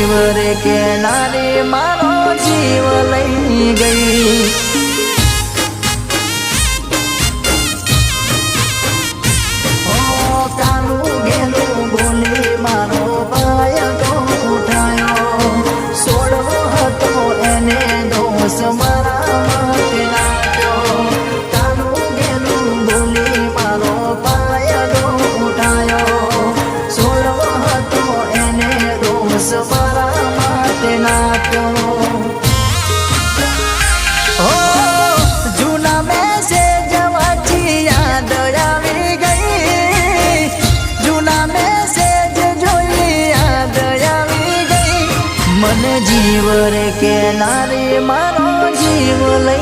જીવ રે કેનારી મારો જીવ લઈ ગઈ કાનું ઘેલું બોલી મારો પાયડો ઉઠાયો સોડવો હતો એને દોષ મારા માટે નાખ્યો કાનું ઘેલું બોલી મારો પાયડો ઉઠાયો સોડવો હતો એને દોષ મારા માટે નાખ્યો જૂના મેસેજ વાંચી યાદ આવી ગઈ જૂના મેસેજ જોઈ યાદ આવી ગઈ મને જીવ રે કેનારી મારો જીવ લઈ